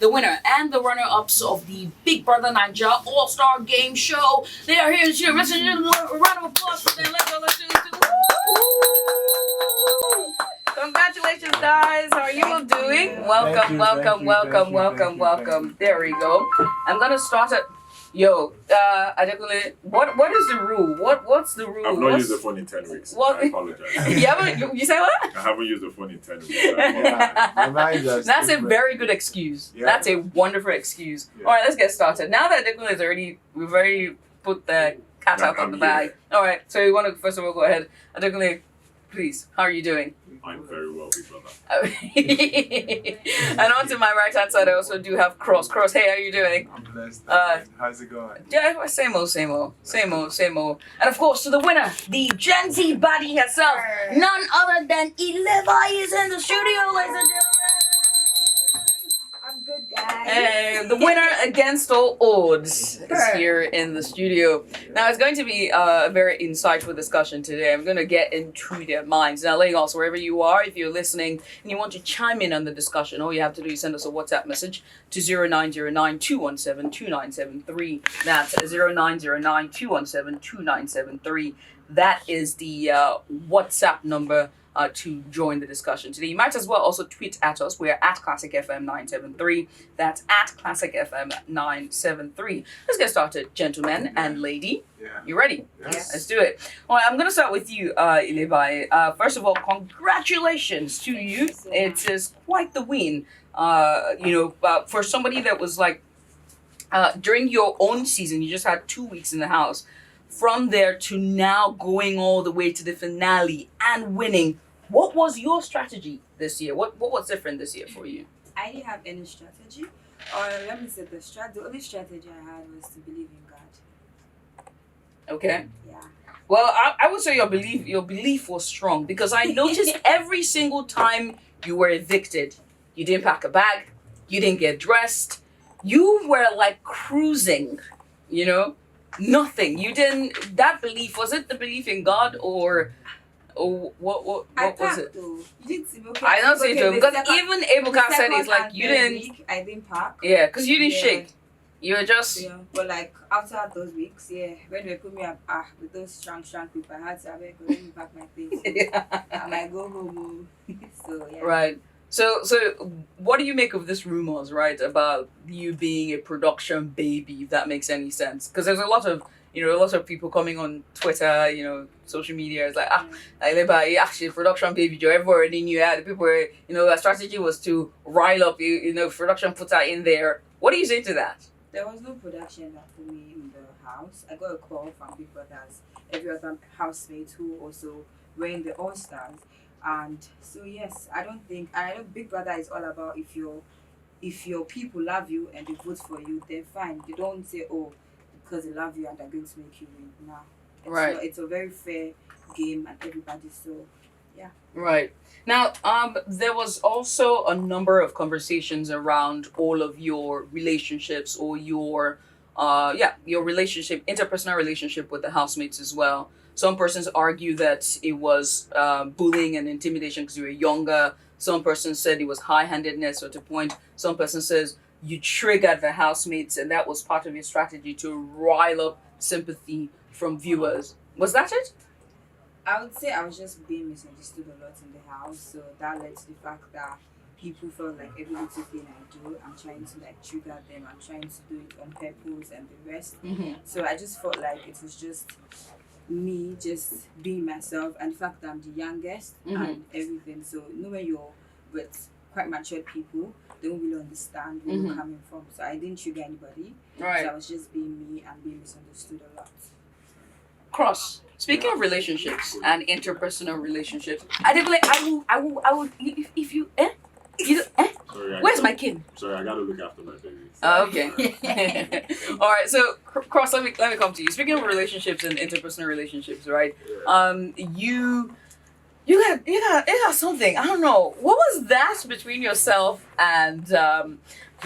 the winner and the runner-ups of the Big Brother Naija All-Star Game Show. They are here. Listen, a round of applause for them. Let's do it. Congratulations, guys. How are you all doing? Welcome. There we go. I'm gonna start it. Yo, Adekunle, what is the rule? What's the rule? I've not used the phone in 10 weeks. What? I apologize. You say what? I haven't used the phone in 10 weeks. That's a very good excuse. Yeah. That's a wonderful excuse. Yeah. All right, let's get started. Now that Adekunle is we've already put the cat out of the bag. All right, so we want to first of all go ahead. Adekunle, please, how are you doing? I'm very well, big brother. And on to my right hand side, I also do have Cross. Cross, hey, how are you doing? I'm blessed. How's it going? Yeah, same old. And of course, to the winner, the Gen Z body herself, none other than ILEBAYE is in the studio, ladies and gentlemen. I'm good, guys. Hey, the winner against all odds is here in the studio. Now, it's going to be a very insightful discussion today. I'm going to get into their minds. Now, Lagos, wherever you are, if you're listening and you want to chime in on the discussion, all you have to do is send us a WhatsApp message to 0909-217-2973. That's 0909-217-2973. That is the WhatsApp number to join the discussion today. You might as well also tweet at us. We are at Classic FM 973. That's at Classic FM 973. Let's get started, gentlemen and lady. Yeah. You ready? Yes. Let's do it. All right, I'm going to start with you, ILEBAYE. First of all, congratulations to you. It is quite the win. For somebody that was like, during your own season, you just had 2 weeks in the house. From there to now going all the way to the finale and winning. What was your strategy this year? What was different this year for you? I didn't have any strategy. Or let me say the only strategy I had was to believe in God. Okay. Yeah. Well, I would say your belief was strong because I noticed every single time you were evicted, you didn't pack a bag, you didn't get dressed, you were like cruising, Nothing. You didn't. That belief, was it the belief in God or what was it? Though. You didn't see me. Okay. I don't see it because even Ebuka said second it's like and you third didn't. week, I didn't pack. Yeah, because you didn't Yeah. shake. You were just. Yeah. But like after those weeks, when they put me up with those strong people, I had to let me pack my things. I might go home. So yeah. Right. So what do you make of this rumors, right, about you being a production baby, if that makes any sense? Because there's a lot of people coming on Twitter, social media. It's like, ILEBAYE, actually, production baby, Joe, everyone already knew that. The people were, the strategy was to rile up, production put her in there. What do you say to that? There was no production that put me in the house. I got a call from Big Brothers, every other housemate who also were in the All Stars. And so yes, I know Big Brother is all about if your people love you and they vote for you, they're fine. They don't say, oh, because they love you and they're going to make you win. Nah. Right. It's a very fair game and everybody, so yeah. Right. Now, there was also a number of conversations around all of your relationships or your interpersonal relationship with the housemates as well. Some persons argue that it was bullying and intimidation because you were younger. Some persons said it was high-handedness or to point. Some person says you triggered the housemates and that was part of your strategy to rile up sympathy from viewers. Was that it? I would say I was just being misunderstood a lot in the house, so that led to the fact that people felt like every little thing I do, I'm trying to like trigger them, I'm trying to do it on purpose and the rest. Mm-hmm. So I just felt like it was just me just being myself and the fact that I'm the youngest and everything. So when you're with quite mature people, they don't really understand where you're coming from. So I didn't trigger anybody. Right. So I was just being me and being misunderstood a lot. Cross. Speaking of relationships and interpersonal relationships, I will. If you. Sorry, Where's my kid? Sorry, I gotta look after my baby. Okay. All right. So, Cross, let me come to you. Speaking of relationships and interpersonal relationships, right? You got something. I don't know. What was that between yourself and the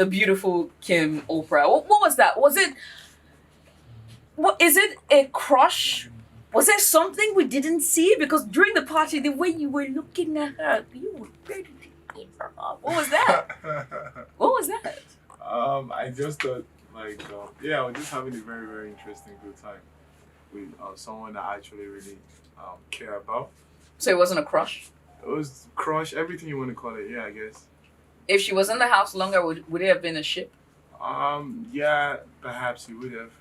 beautiful Kim Oprah? What was that? Is it a crush? Was there something we didn't see? Because during the party, the way you were looking at her, you were ready to eat her up. What was that? What was that? I just thought yeah, I was just having a very very interesting good time with someone that I actually really care about. So it wasn't a crush. It was crush, everything you want to call it. Yeah, I guess. If she was in the house longer, would it have been a ship? Yeah, perhaps you would have.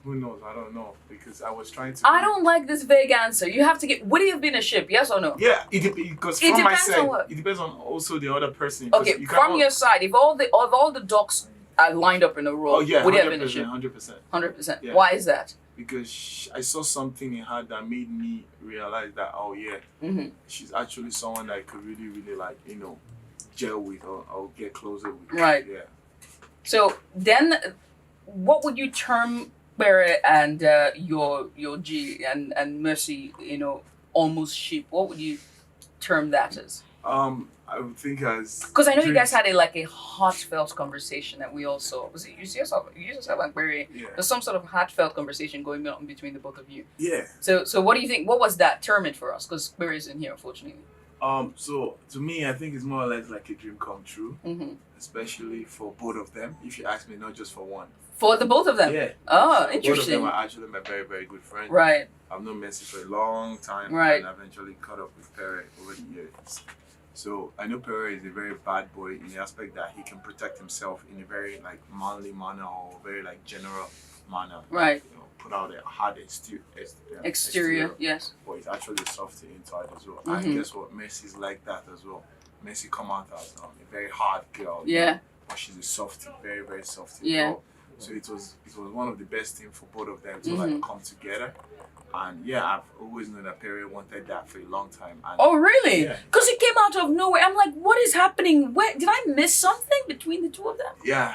Who knows? I don't know because I was trying to. I don't like this vague answer. You have to get. Would it have been a ship? Yes or no? Yeah, because It from my depends side, on what? it depends on also the other person. 'Cause Okay, you from cannot- your side, if all the dogs are lined up in a row, Oh yeah, would it have been a ship? 100%. 100%. Yeah. Why is that? Because I saw something in her that made me realize that Mm-hmm. she's actually someone that I could really really like gel with or get closer with. Right. Yeah. So then, what would you term Peri and your G and Mercy? Almost sheep. What would you term that as? I would think as Because I know you drinks- guys had a heartfelt conversation that we all saw. Was it you yourself and Peri? Yeah. There's some sort of heartfelt conversation going on between the both of you. Yeah. So what do you think? What was that? Term it for us, because Peri isn't here, unfortunately. So to me, I think it's more or less like a dream come true, Mm-hmm. especially for both of them. If you ask me, not just for one. For the both of them. Yeah. Oh, Both of interesting. them are actually my very, very good friends. Right. I've known Messi for a long time, Right. and I eventually caught up with Peri over the years. So I know Peri is a very bad boy in the aspect that he can protect himself in a very manly manner or very general manner. Right. Put out a hard Exterior. Yes. but it's actually soft inside as well. Mhm. And guess what? Messi is like that as well. Messi come out as a very hard girl. Yeah. But she's a softie, very, very softie. Yeah. Girl. So it was one of the best things for both of them to Mhm. come together. And yeah, I've always known that Peri wanted that for a long time. And Oh, really? Yeah. Because it came out of nowhere. I'm like, what is happening? Where did I miss something between the two of them? yeah,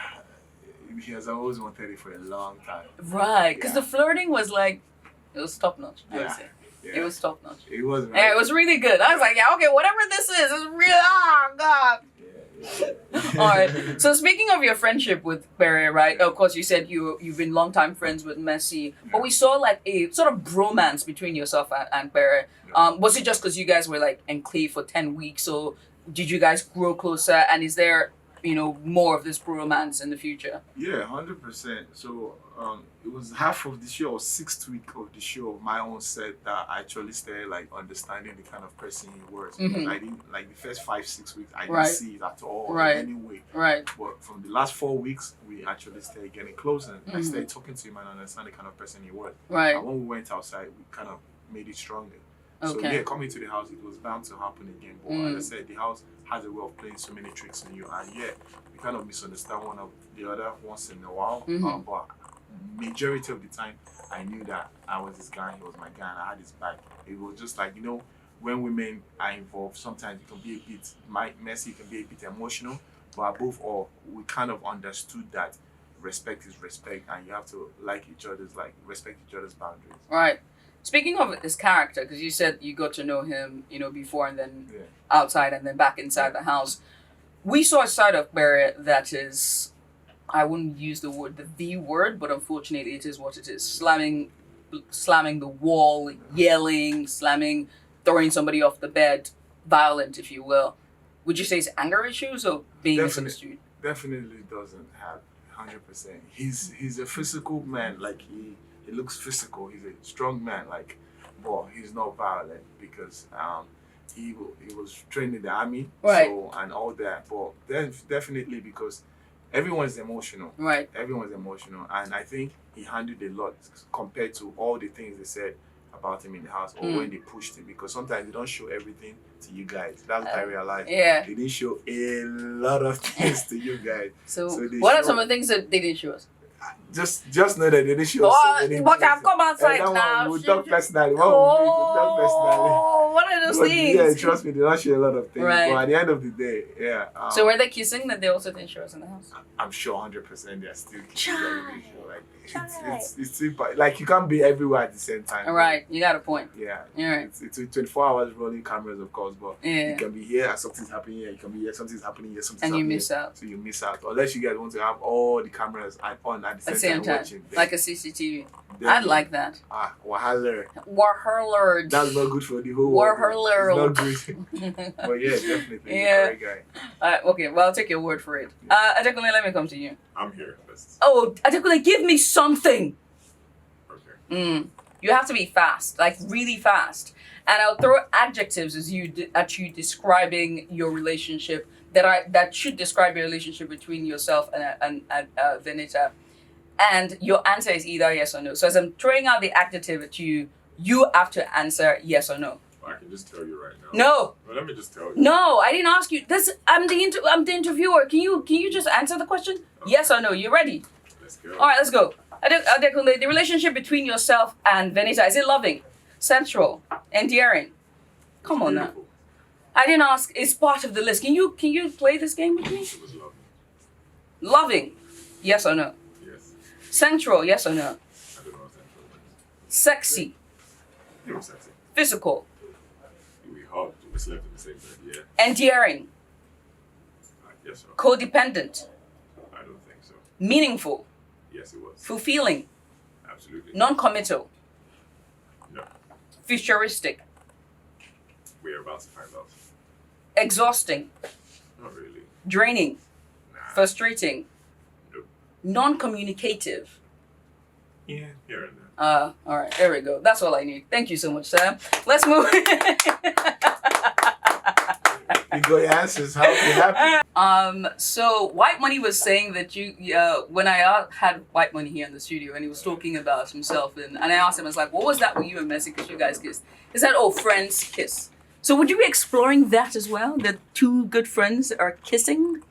he has always wanted it for a long time. Right. Because Yeah. the flirting was it was top notch. I would Yeah. say Yeah. it was top notch. It was right. Yeah, it was really good. I was like, yeah, okay, whatever this is real. Oh God. Yeah. All right. So speaking of your friendship with Peri, right? Of course, you said you've been longtime friends with Messi, but we saw a sort of bromance between yourself and Peri. Was it just because you guys were enclave for 10 weeks, or did you guys grow closer? And is there more of this bromance in the future? Yeah, 100%. So it was half of the show or 6th week of the show of my own set that I actually started understanding the kind of person he was. Mhm. Because I didn't the first 5-6 weeks I didn't Right. see it at all Right. in any way. Right. But from the last 4 weeks we actually started getting closer. I Mhm. started talking to him and understand the kind of person he was. Right. And when we went outside we kind of made it stronger. So Okay. yeah, coming to the house it was bound to happen again. But Mm. as I said, the house has a way of playing so many tricks on you, and yeah, we kind of misunderstand one of the other once in a while. Mhm. But majority of the time, I knew that I was his guy, he was my guy, and I had his back. It was just when women are involved, sometimes it can be a bit, Messi can be a bit emotional, but above all, we kind of understood that respect is respect, and you have to respect each other's boundaries. Right. Speaking of his character, because you said you got to know him, before and then Yeah. outside and then back inside the house. We saw a side of Peri that is, I wouldn't use the word, but unfortunately it is what it is. Slamming the wall, yelling, slamming, throwing somebody off the bed, violent, if you will. Would you say it's anger issues or being misunderstood? Definitely doesn't have 100%. He's a physical man, he looks physical. He's a strong man, but he's not violent because he was trained in the army, Right. so and all that. But then definitely because everyone's emotional. Right. Everyone's emotional, and I think he handled a lot compared to all the things they said about him in the house or Mm. when they pushed him. Because sometimes they don't show everything to you guys. That's what I realized. Yeah. They didn't show a lot of things to you guys. So they what are show- some of the things that they didn't show us? Just know that they didn't show Oh, so many but things. I've come outside that one, now. we'll Shit. talk personally. One will be to talk personally. Oh, what are those But things? yeah, trust me, they don't show a lot of things. Right. But at the end of the day, yeah. So were they kissing that they also didn't show us in the house? I'm sure 100% they're still kissing. Chai. It's super. You can't be everywhere at the same time. All right, you got a point. Yeah. All right. It's 24 hours rolling cameras, of course, but Yeah. you can be here and something's happening here. You can be here, something's happening here, something's And you happening miss here. out. So you miss out. Unless you guys want to have all the cameras on at the At the same same time time, watching. like a CCTV. Then- I'd like that. Wahala. Warhurlord. That's not good for the whole world. Warhurlord. It's not good. But yeah, definitely. Yeah. He's a great guy. Okay, well, I'll take your word for it. Adekunle, let me come to you. I'm here first. Oh, Adekunle, give me something. Okay. You have to be fast, like really fast. And I'll throw adjectives at you describing your relationship that should describe your relationship between yourself and Venita. And your answer is either yes or no. So as I'm throwing out the adjective at you, you have to answer yes or no. I can just tell you right now. No. Well, let me just tell you. No, I didn't ask you. I'm the interviewer. Can you just answer the question? Okay. Yes or no? You ready? Let's go. All right, let's go. Adekunle, the relationship between yourself and Venita, is it loving, sensual, endearing? Come on now. Beautiful. I didn't ask. It's part of the list. Can you play this game with me? It was lovely. Loving, yes or no? Yes. Sensual, yes or no? I don't know what that was. Sexy, It was sexy. physical, We hugged. We slept in the same bed. Yeah. endearing, Yes, sir. codependent, I don't think so. meaningful, Yes, it was. fulfilling, Absolutely. non-committal, No. futuristic, We're about to find out. exhausting, Not really. draining, Nah. frustrating, Nope. non-communicative. Yeah, here and there. All right, there we go. That's all I need. Thank you so much, Sam. Let's move. You got your answers. How you happy? So White Money was saying that when I had White Money here in the studio and he was talking about himself and I asked him, I was like, what was that with you and Messi? Because you guys kissed. He said, oh, friends kiss. So would you be exploring that as well? That two good friends are kissing?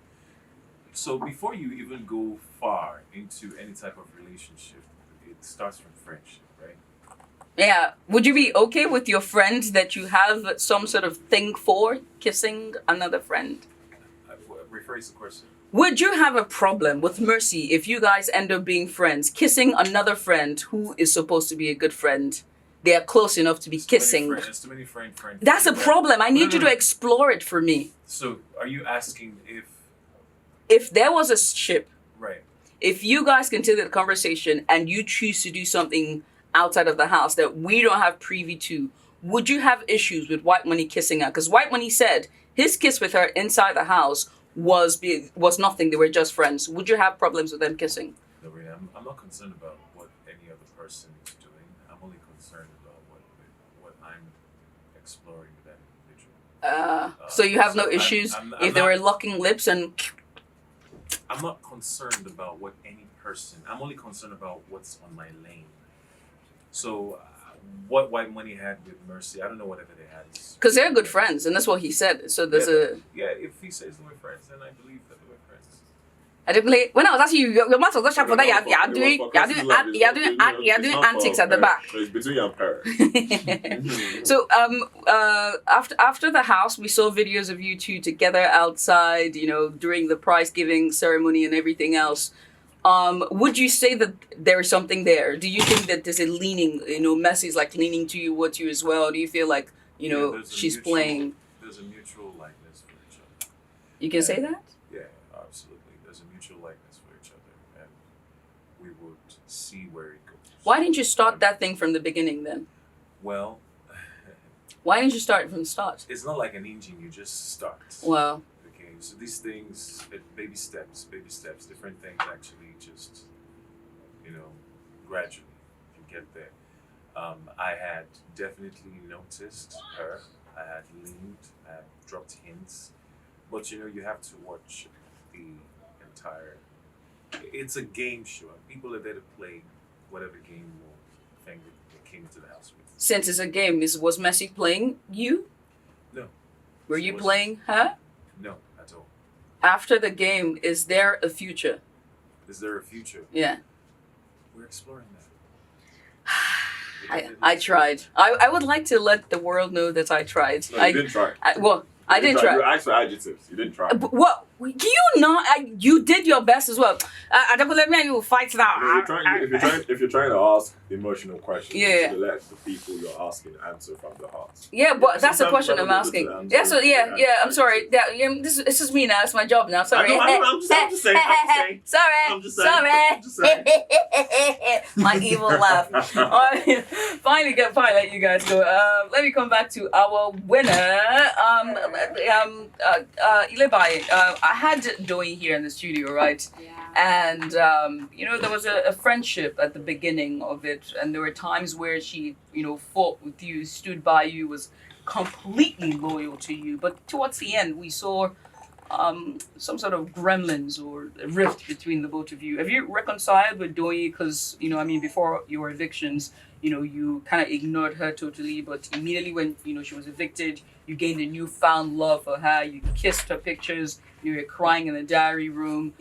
So before you even go far into any type of relationship, it starts from friendship, right? Yeah. Would you be okay with your friend that you have some sort of thing for kissing another friend? Rephrase the question. Would you have a problem with Mercy if you guys end up being friends, kissing another friend who is supposed to be a good friend? They are close enough to be kissing. There's too many friends. That's a problem. I need you No. to explore it for me. So are you asking If there was a ship, right? if you guys continue the conversation and you choose to do something outside of the house that we don't have privy to, would you have issues with White Money kissing her? Because White Money said his kiss with her inside the house was nothing. They were just friends. Would you have problems with them kissing? No, really, I'm not concerned about what any other person is doing. I'm only concerned about what I'm exploring with that individual. So you have no so issues I'm if they not- were locking lips and... I'm not concerned about what any person. I'm only concerned about what's on my lane. So, what White Money had with Mercy, I don't know whatever they had. Because they're good friends, and that's what he said. So there's Yeah, if he says they were friends, then I believe that they were friends. I didn't play. When I was asking you, your mouth was not sharp for that. You're doing antics at the back. So it's between you and Peri. So after the house, we saw videos of you two together outside. During the prize giving ceremony and everything else. Would you say that there is something there? Do you think that there's a leaning? Messi's like leaning to you, what you as well. Do you feel like There's a she's mutual- playing? There's a mutual likeness for each other. You can say that. Yeah, absolutely. There's a mutual likeness for each other, and we would see where it goes. Why didn't you start that thing from the beginning then? Well, Why didn't you start it from the start? it's not like an engine. You just start. Well, Okay, so these things, baby steps, different things actually just, gradually you get there. I had definitely noticed her. I had leaned, I had dropped hints, but you have to watch the entire. It's a game show. People are there to play whatever game or thing they came into the house with. since it's a game, was Messi playing you? No. Were She you wasn't. playing her? No, at all. After the game, is there a future? Is there a future? Yeah. We're exploring that. I tried. I would like to let the world know that I tried. No, you didn't try. I did try. You asked for adjectives. You didn't try. What? You not? You did your best as well. Adekunle, me and you will fight now. If you're trying to ask emotional questions, Yeah. you should let the people you're asking answer from the heart. Yeah, but that's the sometimes question people I'm don't asking. get to answer Yeah, so without I'm sorry. This is me now. It's my job now. Sorry. I know, I'm just saying. Sorry. I'm just saying. Sorry. I'm just saying. My evil laugh. Alright, finally let you guys go. Let me come back to our winner. ILEBAYE. I had Doing here in the studio, right? Yeah. And there was a friendship at the beginning of it, and there were times where she fought with you, stood by you, was completely loyal to you, but towards the end we saw some sort of gremlins or a rift between the both of you. Have you reconciled with Doi? Because before your evictions, you kind of ignored her totally, but immediately when she was evicted, you gained a newfound love for her. You kissed her pictures. You were crying in the diary room.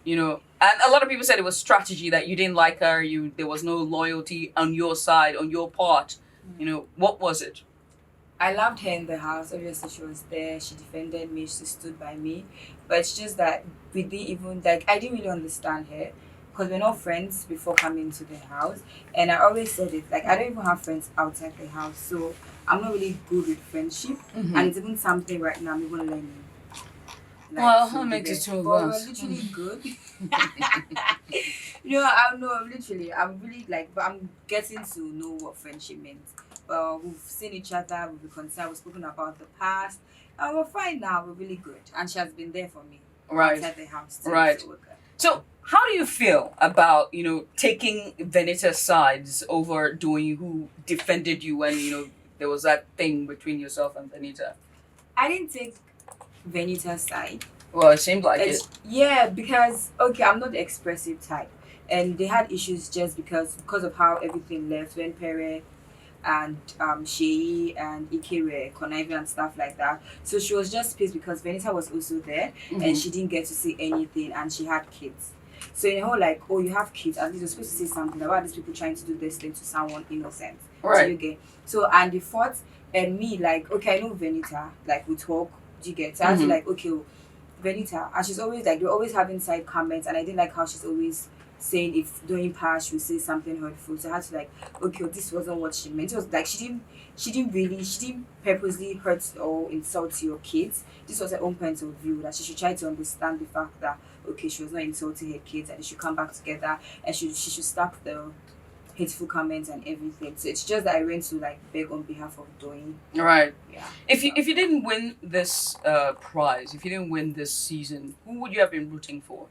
And a lot of people said it was strategy, that you didn't like her. There was no loyalty on your side, on your part. What was it? I loved her in the house. Obviously, she was there. She defended me. She stood by me. But it's just that we didn't even, I didn't really understand her, because we're not friends before coming to the house. And I always said it, I don't even have friends outside the house. So I'm not really good with friendship. Mm-hmm. And it's even something right now I'm even learning. That makes it two of But us. we're literally good. I'm really but I'm getting to know what friendship means. We've seen each other, we've been concerned, we've spoken about the past, and we're fine now. We're really good, and she has been there for me outside the house too. Right. So we're good. So how do you feel about taking Venita's sides over Doing, who defended you when there was that thing between yourself and Venita? I didn't take Venita's side. Well, it seemed like it. Yeah, because I'm not the expressive type, and they had issues just because of how everything left when Peri and Sheyi and Ike were conniving and stuff like that. So she was just pissed because Venita was also there, and she didn't get to see anything, and she had kids. So in the whole you have kids, at least you're supposed to say something about these people trying to do this thing to someone innocent. Right. So you get and the fought, and me I know Venita, we talk. Do you get? So I was Venita, and she's always they're always having side comments, and I didn't like how she's always saying if doing past she would say something hurtful. So I had to this wasn't what she meant. It was she didn't purposely hurt or insult your kids. This was her own point of view, that she should try to understand the fact that she was not insulting her kids, and they should come back together, and she should stop the hateful comments and everything. So it's just that I went to beg on behalf of Doing. Right. Yeah. If you didn't win this prize, if you didn't win this season, who would you have been rooting for?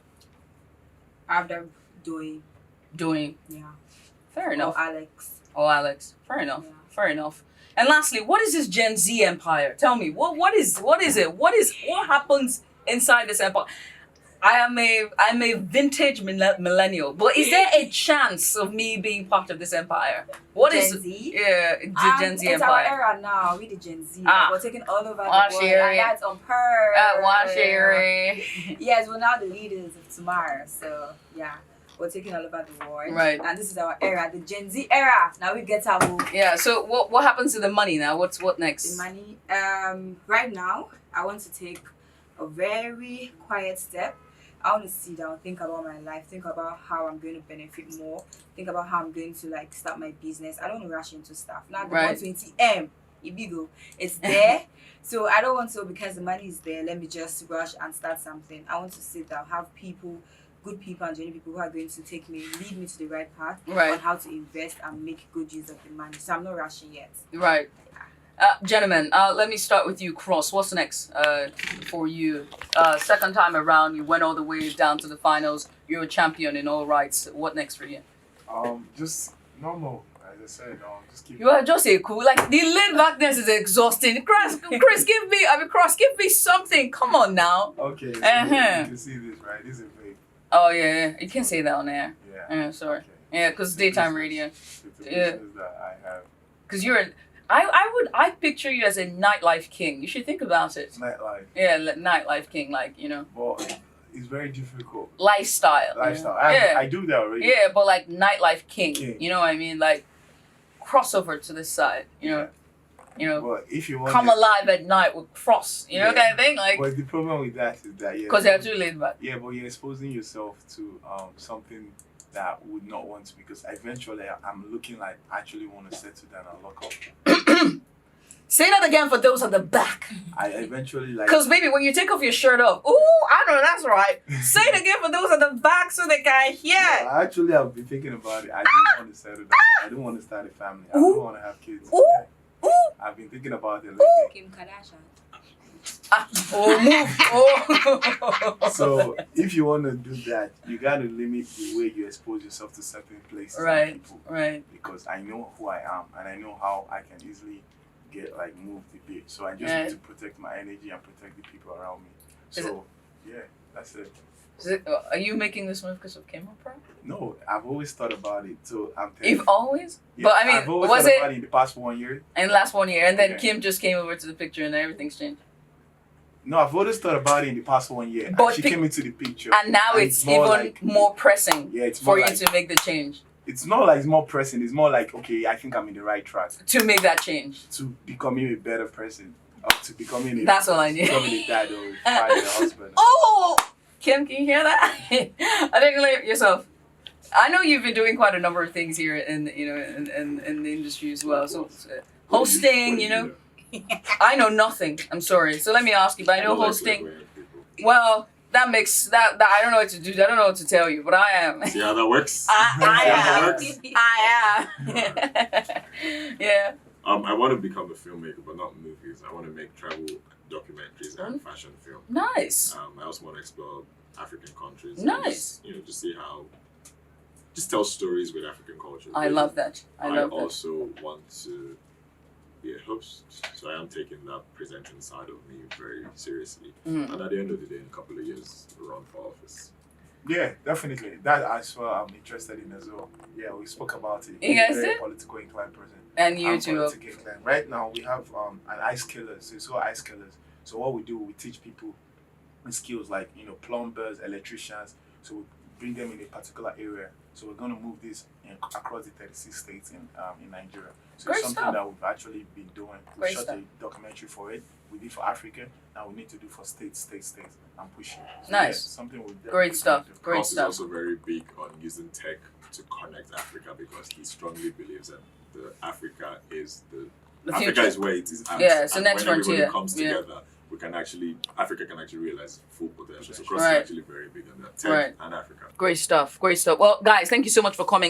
After Doing. Yeah. Fair enough. Or Alex. Fair enough. Yeah. Fair enough. And lastly, what is this Gen Z empire? Tell me, what is it? What happens inside this empire? I'm a vintage millennial, but is there a chance of me being part of this empire? What Gen is Z? Yeah, the Gen Z it's empire. our era now. We the Gen Z. We're taking all over the world. Washiri. And that's on her. Washiri. Yes, we're now the leaders of tomorrow. So yeah, we're taking all over the world. Right. And this is our era, the Gen Z era. Now we get our Yeah. So what happens to the money now? What next? the money. Right now, I want to take a very quiet step. I want to sit down, think about my life, think about how I'm going to benefit more, think about how I'm going to start my business. I don't want to rush into stuff. Now the 120M, it's there. So I don't want to, because the money is there, let me just rush and start something. I want to sit down, have good people and genuine people who are going to lead me to the right path on how to invest and make good use of the money. So I'm not rushing yet. Right. Gentlemen, let me start with you, Cross. What's next for you? Second time around, you went all the way down to the finals. You're a champion in all rights. What next for you? Just normal. As I said, just keep. You are just a cool. The laid backness is exhausting. Chris, give me something. Come on now. Okay. So Uh-huh. you can see this, right? This is a vape. Oh yeah, you can't say that on air. Yeah. Sorry. Okay. Yeah, because daytime radio. The Yeah. business that I have. Because I picture you as a nightlife king. You should think about it. Nightlife. Yeah, nightlife king, But it's very difficult. lifestyle. Lifestyle. Yeah. I do that already. Yeah, but nightlife king. King. You know what I mean? Crossover to this side. You know. But if you want come alive at night with frost, Yeah. kind of thing, like, But the problem with that is that because they're too laid back. yeah, but you're exposing yourself to something that would not want to, because eventually I'm looking like I actually want to settle down and lock up. Say that again for those at the back. I eventually like. Because baby, when you take off your shirt off, ooh, I know that's right. Say it again for those at the back so they can hear. No, actually, I've been thinking about it. I don't want to settle down. I don't want to start a family. I Ooh. don't want to have kids. Ooh. Yeah. Ooh. I've been thinking about it lately. Kim Kardashian. Move. So if you want to do that, you got to limit the way you expose yourself to certain places Right. and people. Right. Because I know who I am and I know how I can easily get moved a bit. So I just Right. need to protect my energy and protect the people around me. Is So yeah, that's it. Are you making this move because of camera pro? No, I've always thought about it. So I'm telling You've always? yeah, But I mean, I've always was thought it about it in the past 1 year. in the last 1 year? And then Yeah. Kim just came over to the picture and everything's changed. No, I've always thought about it in the past 1 year. But And she the- came into the picture. And now And it's more even like- more pressing Yeah, it's for more you like, to make the change. it's not like it's more pressing. It's more like, okay, I think I'm in the right track To make that change. to becoming a better person, or to becoming a, That's all I need. becoming a dad or a father, a husband. Oh! Kim, can you hear that? Adekunle, yourself. I know you've been doing quite a number of things here in the industry as well. So hosting, I know nothing. I'm sorry. So let me ask you, but I know hosting. Well, that makes that I don't know what to do. I don't know what to tell you, but I am. See how that works? I See am. how I am. Yeah. I want to become a filmmaker, but not movies. I want to make travel documentaries and fashion film. Nice. I also want to explore African countries. Nice. And just see how, just tell stories with African culture. I love that. I love that. also want to be a host, so I am taking that presenting side of me very seriously. Mhm. And at the end of the day, in a couple of years, run for office. Yeah, definitely. That as well I'm interested in as well. Yeah, we spoke about it. You guys Very did? political inclined person. And you I'm too. politically inclined. Right now we have an ice killer. So it's called ice killers. So what we do, we teach people skills like plumbers, electricians. So we bring them in a particular area. So we're gonna move this across the 36 states in Nigeria. So Great it's something stuff. that we've actually been doing. We Great shot stuff. a documentary for it. We did for Africa. Now we need to do for states, and push it. So Nice. yeah, something we Great stuff. Great Ross is stuff. also very big on using tech to connect Africa because he strongly believes that Africa is The Africa future. is where it is at. Yeah, it's the And next when everybody frontier. comes Yeah. together, Africa can actually realize full potential. So Cross Right. is actually very big on that. Tech Right. and Africa. Great stuff. Great stuff. Well, guys, thank you so much for coming.